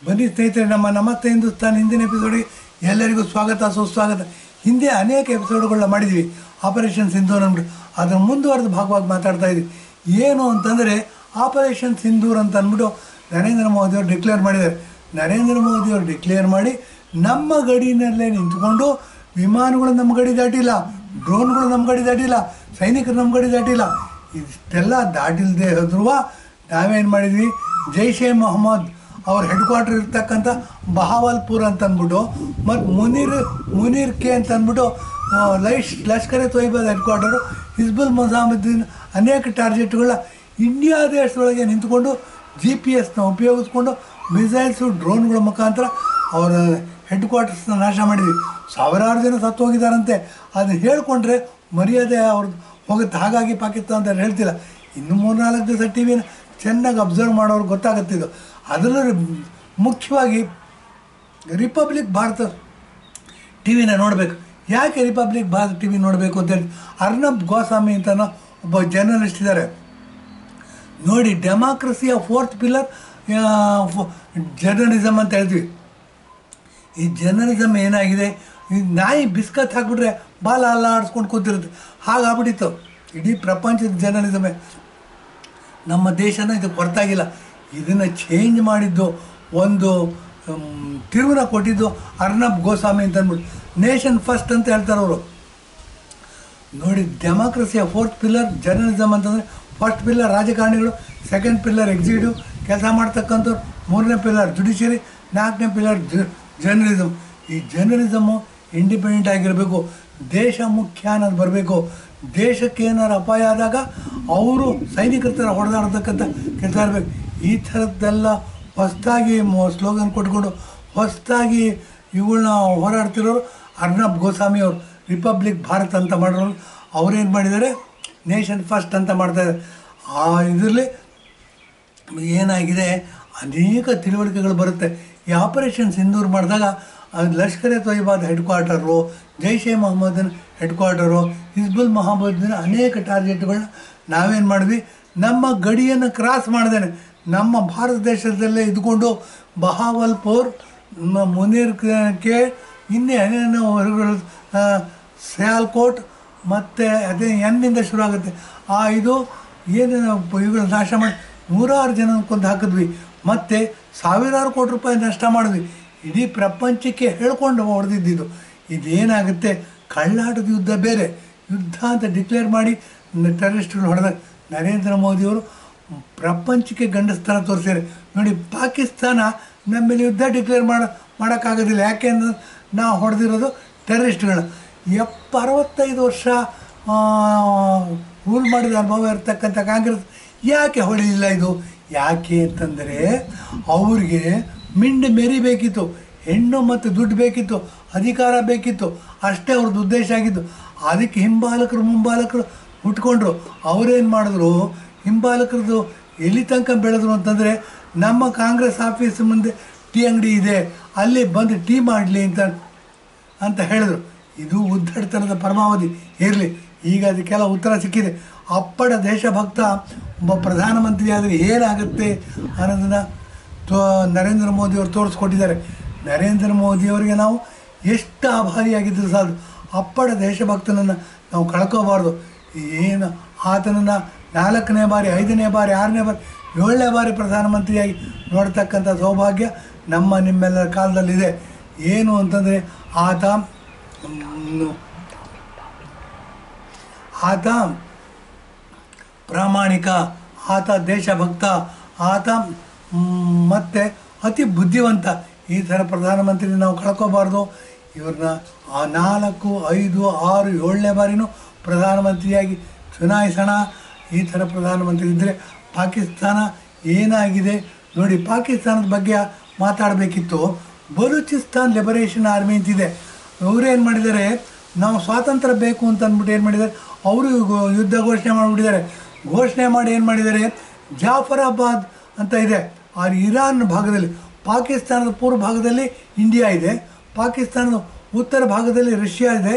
ಬನ್ನಿ ಸ್ನೇಹಿತರೆ, ನಮ್ಮ ನಮಸ್ತೆ ಹಿಂದೂಸ್ತಾನ್ ಹಿಂದಿನ ಎಪಿಸೋಡಿಗೆ ಎಲ್ಲರಿಗೂ ಸ್ವಾಗತ ಸುಸ್ವಾಗತ. ಹಿಂದೆ ಅನೇಕ ಎಪಿಸೋಡ್ಗಳನ್ನ ಮಾಡಿದ್ವಿ ಆಪರೇಷನ್ ಸಿಂಧೂರ್ ಅಂದ್ಬಿಟ್ಟು. ಅದರ ಮುಂದುವರೆದ ಭಾಗವಾಗಿ ಮಾತಾಡ್ತಾ ಇದ್ವಿ. ಏನು ಅಂತಂದರೆ ಆಪರೇಷನ್ ಸಿಂಧೂರ್ ಅಂತ ಅಂದ್ಬಿಟ್ಟು ನರೇಂದ್ರ ಮೋದಿಯವರು ಡಿಕ್ಲೇರ್ ಮಾಡಿದ್ದಾರೆ. ನರೇಂದ್ರ ಮೋದಿಯವರು ಡಿಕ್ಲೇರ್ ಮಾಡಿ ನಮ್ಮ ಗಡಿನಲ್ಲೇ ನಿಂತ್ಕೊಂಡು ವಿಮಾನಗಳು ನಮ್ಮ ಗಡಿ ದಾಟಿಲ್ಲ, ಡ್ರೋನ್ಗಳು ನಮ್ಮ ಗಡಿ ದಾಟಿಲ್ಲ, ಸೈನಿಕರು ನಮ್ಮ ಗಡಿ ದಾಟಿಲ್ಲ. ಇಷ್ಟೆಲ್ಲ ದಾಟಿಲ್ಲದೆ ಹೋದ್ರೂ ನಾವೇನು ಮಾಡಿದ್ವಿ, ಜೈಷ್ ಎ ಮೊಹಮ್ಮದ್ ಅವ್ರ ಹೆಡ್ ಕ್ವಾರ್ಟರ್ ಇರ್ತಕ್ಕಂಥ ಬಹಾವಲ್ಪುರ್ ಅಂತ ಅಂದ್ಬಿಟ್ಟು ಮತ್ತು ಮುನೀರ್ ಕೆ ಅಂತ ಅಂದ್ಬಿಟ್ಟು ಲಷ್ಕರ್ ಎ ತೊಯ್ಬಾದ ಹೆಡ್ ಕ್ವಾರ್ಟರು, ಹಿಜ್ಬುಲ್ ಮುಜಾಹಿದ್ದೀನ್ ಅನೇಕ ಟಾರ್ಗೆಟ್ಗಳನ್ನ ಇಂಡಿಯಾ ದೇಶದೊಳಗೆ ನಿಂತ್ಕೊಂಡು GPS ಉಪಯೋಗಿಸ್ಕೊಂಡು ಮಿಸೈಲ್ಸು ಡ್ರೋನ್ಗಳ ಮುಖಾಂತರ ಅವರ ಹೆಡ್ ಕ್ವಾರ್ಟರ್ಸ್ನ ನಾಶ ಮಾಡಿದ್ವಿ. ಸಾವಿರಾರು ಜನ ಸತ್ತು ಹೋಗಿದ್ದಾರಂತೆ. ಅದನ್ನು ಹೇಳಿಕೊಂಡ್ರೆ ಮರ್ಯಾದೆ ಅವ್ರದ್ದು ಹೋಗುತ್ತೆ. ಹಾಗಾಗಿ ಪಾಕಿಸ್ತಾನ ಅಂತ ಹೇಳ್ತಿಲ್ಲ. ಇನ್ನು 3-4 ದಿವಸ ಟಿ ವಿನ ಚೆನ್ನಾಗಿ ಅಬ್ಸರ್ವ್ ಮಾಡೋರು ಗೊತ್ತಾಗುತ್ತಿದ್ದು. ಅದರಲ್ಲೂ ಮುಖ್ಯವಾಗಿ ರಿಪಬ್ಲಿಕ್ ಭಾರತ ಟಿ ವಿನ ನೋಡಬೇಕು. ಯಾಕೆ ರಿಪಬ್ಲಿಕ್ ಭಾರತ ಟಿ ವಿ ನೋಡಬೇಕು ಅಂತೇಳಿ ಅರ್ನಬ್ ಗೋಸ್ವಾಮಿ ಅಂತ ಒಬ್ಬ ಜರ್ನಲಿಸ್ಟ್ ಇದ್ದಾರೆ ನೋಡಿ. ಡೆಮಾಕ್ರಸಿಯ 4th ಪಿಲ್ಲರ್ ಜರ್ನಲಿಸಮ್ ಅಂತ ಹೇಳ್ತೀವಿ. ಈ ಜರ್ನಲಿಸಮ್ ಏನಾಗಿದೆ, ಈ ನಾಯಿ ಬಿಸ್ಕತ್ ಹಾಕ್ಬಿಟ್ರೆ ಬಾಲ ಅಲ್ಲ ಆಡಿಸ್ಕೊಂಡು ಕೂತಿರುತ್ತೆ, ಹಾಗಾಗ್ಬಿಟ್ಟಿತ್ತು ಇಡೀ ಪ್ರಪಂಚದ ಜರ್ನಲಿಸಮೇ. ನಮ್ಮ ದೇಶನ ಇದಕ್ಕೆ ಹೊರತಾಗಿಲ್ಲ. ಇದನ್ನು ಚೇಂಜ್ ಮಾಡಿದ್ದು, ಒಂದು ತಿರುವನ್ನ ಕೊಟ್ಟಿದ್ದು ಅರ್ನಬ್ ಗೋಸ್ವಾಮಿ ಅಂತ ಅಂದ್ಬಿಟ್ಟು. ನೇಷನ್ ಫಸ್ಟ್ ಅಂತ ಹೇಳ್ತಾರೆ ಅವರು ನೋಡಿ. ಡೆಮಾಕ್ರಸಿಯ 4th ಪಿಲ್ಲರ್ ಜರ್ನಲಿಸಮ್ ಅಂತಂದರೆ, ಫಸ್ಟ್ ಪಿಲ್ಲರ್ ರಾಜಕಾರಣಿಗಳು, ಸೆಕೆಂಡ್ ಪಿಲ್ಲರ್ ಎಕ್ಸಿಕ್ಯೂಟಿವ್ ಕೆಲಸ ಮಾಡ್ತಕ್ಕಂಥವ್ರು, 3ನೇ ಪಿಲ್ಲರ್ ಜುಡಿಷಿಯರಿ, 4ನೇ ಪಿಲ್ಲರ್ ಜರ್ನಲಿಸಮ್. ಈ ಜರ್ನಲಿಸಮ್ಮು ಇಂಡಿಪೆಂಡೆಂಟ್ ಆಗಿರಬೇಕು, ದೇಶ ಮುಖ್ಯ ಅನ್ನೋದು ಬರಬೇಕು. ದೇಶಕ್ಕೆ ಏನಾರು ಅಪಾಯ ಆದಾಗ ಅವರು ಸೈನಿಕರ ಥರ ಹೊಡೆದಾಡ್ತಕ್ಕಂಥ ಕೆಲಸ ಇರಬೇಕು. ಈ ಥರದ್ದೆಲ್ಲ ಹೊಸದಾಗಿ ಸ್ಲೋಗನ್ ಕೊಟ್ಕೊಂಡು ಹೊಸದಾಗಿ ಇವುಗಳನ್ನ ಹೋರಾಡ್ತಿರೋರು ಅರ್ನಬ್ ಗೋಸ್ವಾಮಿ ಅವರು. ರಿಪಬ್ಲಿಕ್ ಭಾರತ್ ಅಂತ ಮಾಡೋರು ಅವರೇನು ಮಾಡಿದ್ದಾರೆ, ನೇಷನ್ ಫಸ್ಟ್ ಅಂತ ಮಾಡ್ತಾಯಿದ್ದಾರೆ. ಆ ಇದರಲ್ಲಿ ಏನಾಗಿದೆ, ಅನೇಕ ತಿಳುವಳಿಕೆಗಳು ಬರುತ್ತೆ. ಈ ಆಪರೇಷನ್ ಸಿಂಧೂರ್ ಮಾಡಿದಾಗ ಅದು ಲಷ್ಕರ್ ಎ ತೊಯ್ಬಾದ ಹೆಡ್ ಕ್ವಾರ್ಟರು, ಜೈಷ್ ಎ ಮೊಹಮ್ಮದಿನ ಹೆಡ್ ಕ್ವಾರ್ಟರು, ಹಿಜ್ಬುಲ್ ಮುಜಾಹಿದ್ದೀನ್ ಅನೇಕ ಟಾರ್ಗೆಟ್ಗಳನ್ನ ನಾವೇನು ಮಾಡಿದ್ವಿ, ನಮ್ಮ ಗಡಿಯನ್ನು ಕ್ರಾಸ್ ಮಾಡ್ದೇನೆ ನಮ್ಮ ಭಾರತ ದೇಶದಲ್ಲೇ ಇದ್ಕೊಂಡು ಬಹಾವಲ್ಪುರ್, ಮುನೀರ್ ಕೆ, ಇನ್ನೇನೇನು ಹೊರಗಳು, ಸಿಯಾಲ್ಕೋಟ್ ಮತ್ತು ಅದೇ ಎನ್ನಿಂದ ಶುರು ಆಗುತ್ತೆ. ಇದು ಏನೇನು ಇವುಗಳು ನಾಶ ಮಾಡಿ 100 ಜನ ಕೊಂದು ಹಾಕಿದ್ವಿ. ಮತ್ತು ಸಾವಿರಾರು ಕೋಟಿ ರೂಪಾಯಿ ನಷ್ಟ ಮಾಡಿದ್ವಿ. ಇಡೀ ಪ್ರಪಂಚಕ್ಕೆ ಹೇಳ್ಕೊಂಡು ಹೊಡೆದಿದ್ದು. ಇದೇನಾಗುತ್ತೆ, ಕಳ್ಳಾಟದ ಯುದ್ಧ ಬೇರೆ, ಯುದ್ಧ ಅಂತ ಡಿಕ್ಲೇರ್ ಮಾಡಿ ಟೆರರಿಸ್ಟ್ಗಳು ಹೊಡೆದಾಗ ನರೇಂದ್ರ ಮೋದಿಯವರು ಪ್ರಪಂಚಕ್ಕೆ ಗಂಡಸ್ಥಾನ ತೋರಿಸ್ತಾರೆ ನೋಡಿ. ಪಾಕಿಸ್ತಾನ ನಮ್ಮ ಮೇಲೆ ಯುದ್ಧ ಡಿಕ್ಲೇರ್ ಮಾಡೋಕ್ಕಾಗೋದಿಲ್ಲ. ಯಾಕೆಂದ್ರೆ ನಾವು ಹೊಡೆದಿರೋದು ಟೆರರಿಸ್ಟ್ಗಳು. 65 ವರ್ಷ ರೂಲ್ ಮಾಡಿದ ಅನುಭವ ಇರ್ತಕ್ಕಂಥ ಕಾಂಗ್ರೆಸ್ ಯಾಕೆ ಹೊಡೆಯಲಿಲ್ಲ? ಇದು ಯಾಕೆ ಅಂತಂದರೆ ಅವ್ರಿಗೆ ಮೆರಿಬೇಕಿತ್ತು, ಹೆಣ್ಣು ಮತ್ತು ದುಡ್ಡು ಬೇಕಿತ್ತು, ಅಧಿಕಾರ ಬೇಕಿತ್ತು, ಅಷ್ಟೇ ಅವ್ರದ್ದು ಉದ್ದೇಶ ಆಗಿದ್ದು. ಅದಕ್ಕೆ ಮುಂಬಾಲಕರು ಹುಟ್ಕೊಂಡ್ರು. ಅವರೇನು ಮಾಡಿದ್ರು, ಹಿಂಬಾಲಕರದ್ದು ಎಲ್ಲಿ ತನಕ ಬೆಳೆದ್ರು ಅಂತಂದರೆ, ನಮ್ಮ ಕಾಂಗ್ರೆಸ್ ಆಫೀಸ್ ಮುಂದೆ ಟೀ ಅಂಗಡಿ ಇದೆ, ಅಲ್ಲಿ ಬಂದು ಟೀ ಮಾಡಲಿ ಅಂತ ಹೇಳಿದ್ರು. ಇದು ಉದ್ದಟತನದ ಪರಮಾವಧಿ. ಇರಲಿ, ಈಗ ಅದಕ್ಕೆಲ್ಲ ಉತ್ತರ ಸಿಕ್ಕಿದೆ. ಅಪ್ಪಡ ದೇಶಭಕ್ತ ಒಬ್ಬ ಪ್ರಧಾನಮಂತ್ರಿ ಆದರೆ ಏನಾಗುತ್ತೆ ಅನ್ನೋದನ್ನು ನರೇಂದ್ರ ಮೋದಿಯವರು ತೋರಿಸ್ಕೊಟ್ಟಿದ್ದಾರೆ. ನರೇಂದ್ರ ಮೋದಿಯವರಿಗೆ ನಾವು ಎಷ್ಟು ಆಭಾರಿಯಾಗಿದ್ದರೂ ಸಾಲದು. ಅಪ್ಪಡ ದೇಶಭಕ್ತನನ್ನು ನಾವು ಕಳ್ಕೋಬಾರ್ದು. ಏನು ಆತನನ್ನು 4ನೇ ಬಾರಿ, 5ನೇ ಬಾರಿ, 6ನೇ ಬಾರಿ, 7ನೇ ಬಾರಿ ಪ್ರಧಾನಮಂತ್ರಿಯಾಗಿ ನೋಡ್ತಕ್ಕಂಥ ಸೌಭಾಗ್ಯ ನಮ್ಮ ನಿಮ್ಮೆಲ್ಲರ ಕಾಲದಲ್ಲಿದೆ. ಏನು ಅಂತಂದರೆ ಆತ ಪ್ರಾಮಾಣಿಕ, ಆತ ದೇಶಭಕ್ತ, ಆತ ಮತ್ತು ಅತಿ ಬುದ್ಧಿವಂತ. ಈ ಥರ ಪ್ರಧಾನಮಂತ್ರಿ ನಾವು ಕಳ್ಕೋಬಾರ್ದು. ಇವ್ರನ್ನ 4, 5, 6, 7ನೇ ಬಾರಿನೂ ಪ್ರಧಾನಮಂತ್ರಿಯಾಗಿ ಚುನಾಯಿಸೋಣ. ಈ ಥರ ಪ್ರಧಾನಮಂತ್ರಿ ಇದ್ದರೆ ಪಾಕಿಸ್ತಾನ ಏನಾಗಿದೆ ನೋಡಿ. ಪಾಕಿಸ್ತಾನದ ಬಗ್ಗೆ ಮಾತಾಡಬೇಕಿತ್ತು. ಬಲೂಚಿಸ್ತಾನ್ ಲಿಬರೇಷನ್ ಆರ್ಮಿ ಅಂತಿದೆ. ಅವರೇನು ಮಾಡಿದ್ದಾರೆ, ನಾವು ಸ್ವಾತಂತ್ರ್ಯ ಬೇಕು ಅಂತ ಅಂದ್ಬಿಟ್ಟು ಏನು ಮಾಡಿದ್ದಾರೆ, ಅವರು ಯುದ್ಧ ಘೋಷಣೆ ಮಾಡಿಬಿಟ್ಟಿದ್ದಾರೆ. ಘೋಷಣೆ ಮಾಡಿ ಏನು ಮಾಡಿದ್ದಾರೆ, ಜಾಫರಾಬಾದ್ ಅಂತ ಇದೆ, ಆ ಇರಾನ್ ಭಾಗದಲ್ಲಿ. ಪಾಕಿಸ್ತಾನದ ಪೂರ್ವ ಭಾಗದಲ್ಲಿ ಇಂಡಿಯಾ ಇದೆ, ಪಾಕಿಸ್ತಾನದ ಉತ್ತರ ಭಾಗದಲ್ಲಿ ರಷ್ಯಾ ಇದೆ,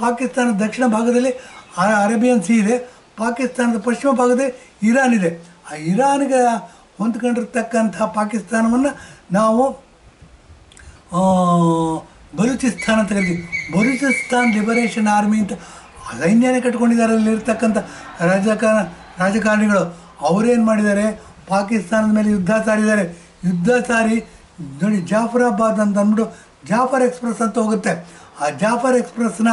ಪಾಕಿಸ್ತಾನದ ದಕ್ಷಿಣ ಭಾಗದಲ್ಲಿ ಅರೇಬಿಯನ್ ಸಿ ಇದೆ, ಪಾಕಿಸ್ತಾನದ ಪಶ್ಚಿಮ ಭಾಗದಲ್ಲಿ ಇರಾನ್ ಇದೆ. ಆ ಇರಾನ್ಗೆ ಹೊಂದ್ಕೊಂಡಿರ್ತಕ್ಕಂಥ ಪಾಕಿಸ್ತಾನವನ್ನು ನಾವು ಬಲೂಚಿಸ್ತಾನ್ ಅಂತ ಕರಿತೀವಿ. ಬಲೂಚಿಸ್ತಾನ್ ಲಿಬರೇಷನ್ ಆರ್ಮಿ ಅಂತ ಸೈನ್ಯನೇ ಕಟ್ಕೊಂಡಿದ್ದಾರೆ. ಅಲ್ಲಿರ್ತಕ್ಕಂಥ ರಾಜಕಾರಣಿಗಳು ಅವರೇನು ಮಾಡಿದ್ದಾರೆ, ಪಾಕಿಸ್ತಾನದ ಮೇಲೆ ಯುದ್ಧ ಸಾರಿದ್ದಾರೆ. ಯುದ್ಧ ಸಾರಿ ನೋಡಿ, ಜಾಫರಾಬಾದ್ ಅಂತ ಅಂದ್ಬಿಟ್ಟು ಜಾಫರ್ ಎಕ್ಸ್ಪ್ರೆಸ್ ಅಂತ ಹೋಗುತ್ತೆ. ಆ ಜಾಫರ್ ಎಕ್ಸ್ಪ್ರೆಸ್ನ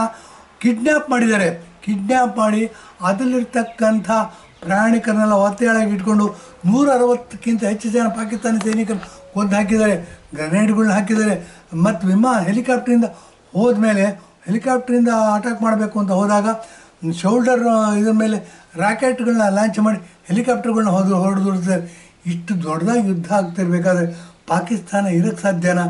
ಕಿಡ್ನ್ಯಾಪ್ ಮಾಡಿದ್ದಾರೆ. ಕಿಡ್ನ್ಯಾಪ್ ಮಾಡಿ ಅದರಲ್ಲಿರ್ತಕ್ಕಂಥ ಪ್ರಯಾಣಿಕರನ್ನೆಲ್ಲ ಒತ್ತೆಯಾಳಾಗಿ ಇಟ್ಕೊಂಡು 160ಕ್ಕಿಂತ ಹೆಚ್ಚು ಜನ ಪಾಕಿಸ್ತಾನಿ ಸೈನಿಕರು ಕೊಂದು ಹಾಕಿದ್ದಾರೆ. ಗ್ರೆನೇಡ್ಗಳನ್ನ ಹಾಕಿದ್ದಾರೆ. ಮತ್ತು ಹೆಲಿಕಾಪ್ಟ್ರಿಂದ ಹೋದ್ಮೇಲೆ ಹೆಲಿಕಾಪ್ಟ್ರಿಂದ ಅಟ್ಯಾಕ್ ಮಾಡಬೇಕು ಅಂತ ಹೋದಾಗ ಶೋಲ್ಡರ್ ಇದ್ರ ಮೇಲೆ ರಾಕೆಟ್ಗಳನ್ನ ಲಾಂಚ್ ಮಾಡಿ ಹೆಲಿಕಾಪ್ಟರ್ಗಳನ್ನ ಹೊಡೆದಿರ್ತಾರೆ. ಇಷ್ಟು ದೊಡ್ಡದಾಗಿ ಯುದ್ಧ ಆಗ್ತಿರ್ಬೇಕಾದ್ರೆ ಪಾಕಿಸ್ತಾನ ಇರೋಕ್ಕೆ ಸಾಧ್ಯನಾ?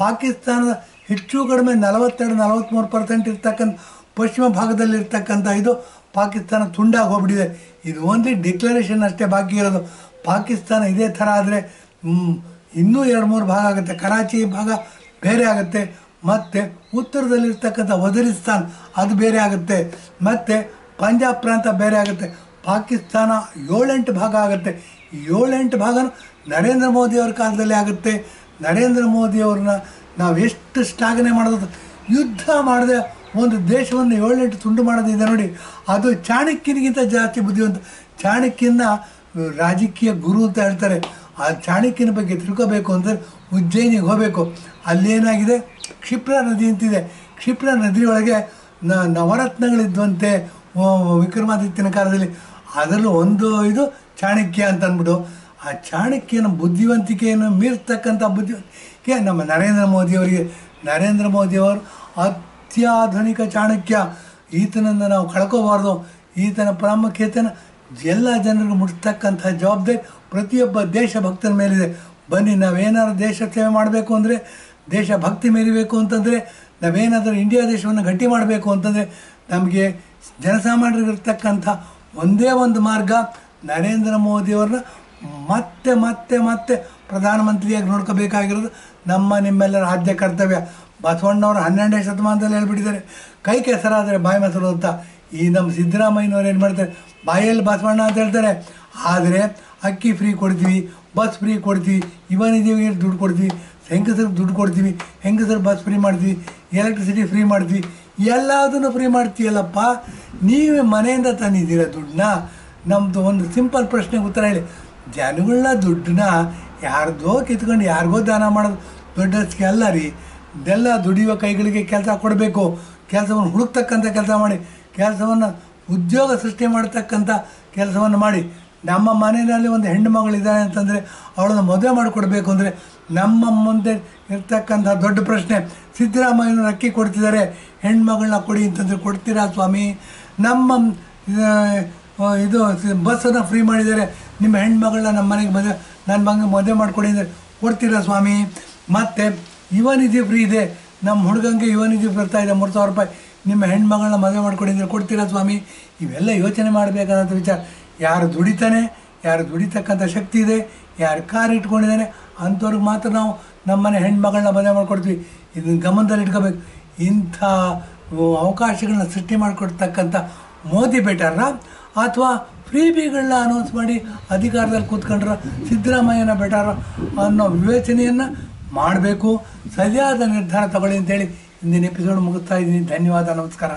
ಪಾಕಿಸ್ತಾನದ ಹೆಚ್ಚು ಕಡಿಮೆ 42-43% ಇರ್ತಕ್ಕಂಥ ಪಶ್ಚಿಮ ಭಾಗದಲ್ಲಿರ್ತಕ್ಕಂಥ ಇದು ಪಾಕಿಸ್ತಾನ ತುಂಡಾಗಿ ಹೋಗ್ಬಿಟ್ಟಿದೆ. ಇದು ಒಂದು ಡಿಕ್ಲರೇಷನ್ ಅಷ್ಟೇ ಬಾಕಿ ಇರೋದು. ಪಾಕಿಸ್ತಾನ ಇದೇ ಥರ ಆದರೆ ಇನ್ನೂ 2-3 ಭಾಗ ಆಗುತ್ತೆ. ಕರಾಚಿ ಭಾಗ ಬೇರೆ ಆಗುತ್ತೆ, ಮತ್ತು ಉತ್ತರದಲ್ಲಿರ್ತಕ್ಕಂಥ ವಜೀರಿಸ್ತಾನ್ ಅದು ಬೇರೆ ಆಗುತ್ತೆ, ಮತ್ತು ಪಂಜಾಬ್ ಪ್ರಾಂತ ಬೇರೆ ಆಗುತ್ತೆ. ಪಾಕಿಸ್ತಾನ 7-8 ಭಾಗ ಆಗುತ್ತೆ. 7-8 ಭಾಗನೂ ನರೇಂದ್ರ ಮೋದಿಯವ್ರ ಕಾಲದಲ್ಲಿ ಆಗುತ್ತೆ. ನರೇಂದ್ರ ಮೋದಿಯವ್ರನ್ನ ನಾವು ಎಷ್ಟು ಶ್ಲಾಘನೆ ಮಾಡೋದು. ಯುದ್ಧ ಮಾಡದೆ ಒಂದು ದೇಶವನ್ನು 7-8 ತುಂಡು ಮಾಡೋದಿದೆ ನೋಡಿ, ಅದು ಚಾಣಕ್ಯನಿಗಿಂತ ಜಾಸ್ತಿ ಬುದ್ಧಿವಂತ. ಚಾಣಕ್ಯನ ರಾಜಕೀಯ ಗುರು ಅಂತ ಹೇಳ್ತಾರೆ. ಆ ಚಾಣಕ್ಯನ ಬಗ್ಗೆ ತಿಳ್ಕೋಬೇಕು ಅಂದರೆ ಉಜ್ಜಯಿನಿಗೆ ಹೋಗಬೇಕು. ಅಲ್ಲೇನಾಗಿದೆ, ಕ್ಷಿಪ್ರಾ ನದಿ ಅಂತಿದೆ. ಕ್ಷಿಪ್ರಾ ನದಿಯೊಳಗೆ ನವರತ್ನಗಳಿದ್ವಂತೆ ವಿಕ್ರಮಾದಿತ್ಯನ ಕಾಲದಲ್ಲಿ. ಅದರಲ್ಲೂ ಒಂದು ಇದು ಚಾಣಕ್ಯ ಅಂತ ಅಂದ್ಬಿಟ್ಟು, ಆ ಚಾಣಕ್ಯನ ಬುದ್ಧಿವಂತಿಕೆಯನ್ನು ಮೀರ್ತಕ್ಕಂಥ ಬುದ್ಧಿವಂತಿಕೆ ನಮ್ಮ ನರೇಂದ್ರ ಮೋದಿಯವರಿಗೆ. ನರೇಂದ್ರ ಮೋದಿಯವರು ಅತ್ಯಾಧುನಿಕ ಚಾಣಕ್ಯ. ಈತನನ್ನು ನಾವು ಕಳ್ಕೋಬಾರ್ದು. ಈತನ ಪ್ರಾಮುಖ್ಯತೆಯನ್ನು ಎಲ್ಲ ಜನರಿಗೂ ಮುಟ್ಟಿಸ್ತಕ್ಕಂಥ ಜವಾಬ್ದಾರಿ ಪ್ರತಿಯೊಬ್ಬ ದೇಶಭಕ್ತನ ಮೇಲಿದೆ. ಬನ್ನಿ, ನಾವೇನಾದ್ರು ದೇಶ ಸೇವೆ ಮಾಡಬೇಕು ಅಂದರೆ, ದೇಶಭಕ್ತಿ ಮೆರಿಬೇಕು ಅಂತಂದರೆ, ನಾವೇನಾದರೂ ಇಂಡಿಯಾ ದೇಶವನ್ನು ಗಟ್ಟಿ ಮಾಡಬೇಕು ಅಂತಂದರೆ, ನಮಗೆ ಜನಸಾಮಾನ್ಯರಿಗಿರ್ತಕ್ಕಂಥ ಒಂದೇ ಒಂದು ಮಾರ್ಗ, ನರೇಂದ್ರ ಮೋದಿಯವ್ರನ್ನ ಮತ್ತೆ ಮತ್ತೆ ಮತ್ತೆ ಪ್ರಧಾನಮಂತ್ರಿಯಾಗಿ ನೋಡ್ಕೋಬೇಕಾಗಿರೋದು ನಿಮ್ಮೆಲ್ಲರ ಆದ್ಯ ಕರ್ತವ್ಯ. ಬಸವಣ್ಣವರು 12ನೇ ಶತಮಾನದಲ್ಲಿ ಹೇಳ್ಬಿಟ್ಟಿದ್ದಾರೆ, ಕೈ ಕೆಸರಾದರೆ ಬಾಯಿ ಮೊಸರು ಅಂತ. ಈ ನಮ್ಮ ಸಿದ್ದರಾಮಯ್ಯನವ್ರು ಏನು ಮಾಡ್ತಾರೆ, ಬಾಯಲ್ಲಿ ಬಸವಣ್ಣ ಅಂತ ಹೇಳ್ತಾರೆ, ಆದರೆ ಅಕ್ಕಿ ಫ್ರೀ ಕೊಡ್ತೀವಿ, ಬಸ್ ಫ್ರೀ ಕೊಡ್ತೀವಿ, ಇವನಿದ್ದೀವಿ ದುಡ್ಡು ಕೊಡ್ತೀವಿ, ಹೆಂಗಸರಿಗೆ ದುಡ್ಡು ಕೊಡ್ತೀವಿ, ಹೆಂಗಸರು ಬಸ್ ಫ್ರೀ ಮಾಡ್ತೀವಿ, ಎಲೆಕ್ಟ್ರಿಸಿಟಿ ಫ್ರೀ ಮಾಡ್ತೀವಿ, ಎಲ್ಲದನ್ನು ಫ್ರೀ ಮಾಡ್ತೀಯಲ್ಲಪ್ಪ. ನೀವೇ ಮನೆಯಿಂದ ತಂದಿದ್ದೀರ ದುಡ್ಡನ್ನ? ನಮ್ಮದು ಒಂದು ಸಿಂಪಲ್ ಪ್ರಶ್ನೆಗೆ ಉತ್ತರ ಹೇಳಿ. ಜನಗಳನ್ನ ದುಡ್ಡನ್ನ ಯಾರ್ದೋ ಕಿತ್ಕೊಂಡು ಯಾರಿಗೋ ದಾನ ಮಾಡೋದು ದೊಡ್ಡಸ್ಕೆ ಅಲ್ಲ ರೀ. ಇದೆಲ್ಲ ದುಡಿಯುವ ಕೈಗಳಿಗೆ ಕೆಲಸ ಕೊಡಬೇಕು. ಕೆಲಸವನ್ನು ಹುಡುಕ್ತಕ್ಕಂಥ ಕೆಲಸ ಮಾಡಿ, ಕೆಲಸವನ್ನು ಉದ್ಯೋಗ ಸೃಷ್ಟಿ ಮಾಡ್ತಕ್ಕಂಥ ಕೆಲಸವನ್ನು ಮಾಡಿ. ನಮ್ಮ ಮನೆಯಲ್ಲಿ ಒಂದು ಹೆಣ್ಣು ಮಗಳಿದ್ದಾಳೆ ಅಂತಂದರೆ ಅವಳನ್ನು ಮದುವೆ ಮಾಡಿಕೊಡ್ಬೇಕು ಅಂದರೆ ನಮ್ಮ ಮುಂದೆ ಇರ್ತಕ್ಕಂಥ ದೊಡ್ಡ ಪ್ರಶ್ನೆ, ಸಿದ್ದರಾಮಯ್ಯನವ್ರು ಅಕ್ಕಿ ಕೊಡ್ತಿದ್ದಾರೆ, ಹೆಣ್ಮಗಳನ್ನ ಕೊಡಿ ಅಂತಂದರೆ ಕೊಡ್ತೀರಾ ಸ್ವಾಮಿ? ನಮ್ಮ ಇದು ಬಸ್ಸನ್ನು ಫ್ರೀ ಮಾಡಿದ್ದಾರೆ, ನಿಮ್ಮ ಹೆಣ್ಮಗಳನ್ನ ನಮ್ಮ ಮನೆಗೆ ಮದುವೆ ಮಾಡಿಕೊಡಿ ಅಂದರೆ ಕೊಡ್ತೀರಾ ಸ್ವಾಮಿ? ಮತ್ತು ಯುವನಿಧಿ ಫ್ರೀ ಇದೆ, ನಮ್ಮ ಹುಡುಗಂಗೆ ಯುವನಿಧಿ ಬರ್ತಾಯಿದೆ 3,000 ರೂಪಾಯಿ, ನಿಮ್ಮ ಹೆಣ್ಮಗಳನ್ನ ಮದುವೆ ಮಾಡಿಕೊಡಿ ಅಂದರೆ ಕೊಡ್ತೀರಾ ಸ್ವಾಮಿ? ಇವೆಲ್ಲ ಯೋಚನೆ ಮಾಡಬೇಕಾದಂಥ ವಿಚಾರ. ಯಾರು ದುಡಿತಾನೆ, ಯಾರು ದುಡಿತಕ್ಕಂಥ ಶಕ್ತಿ ಇದೆ, ಯಾರು ಕಾರ್ ಇಟ್ಕೊಂಡಿದ್ದಾನೆ ಅಂಥವ್ರಿಗೆ ಮಾತ್ರ ನಾವು ನಮ್ಮನೆ ಹೆಣ್ಮಗಳನ್ನ ಮದುವೆ ಮಾಡಿಕೊಡ್ತೀವಿ. ಇದನ್ನು ಗಮನದಲ್ಲಿ ಇಟ್ಕೋಬೇಕು. ಇಂಥ ಅವಕಾಶಗಳನ್ನ ಸೃಷ್ಟಿ ಮಾಡಿಕೊಡ್ತಕ್ಕಂಥ ಮೋದಿ ಬೆಟರ್ರ ಅಥವಾ ಫ್ರೀ ಬಿಗಳನ್ನ ಅನೌನ್ಸ್ ಮಾಡಿ ಅಧಿಕಾರದಲ್ಲಿ ಕೂತ್ಕೊಂಡ್ರೆ ಸಿದ್ದರಾಮಯ್ಯನ ಬೆಟರ್ ಅನ್ನೋ ವಿವೇಚನೆಯನ್ನು ಮಾಡಬೇಕು. ಸರಿಯಾದ ನಿರ್ಧಾರ ತಗೊಳ್ಳಿ ಅಂತೇಳಿ ಇಂದಿನ ಎಪಿಸೋಡ್ ಮುಗಿಸ್ತಾ ಇದ್ದೀನಿ. ಧನ್ಯವಾದ, ನಮಸ್ಕಾರ.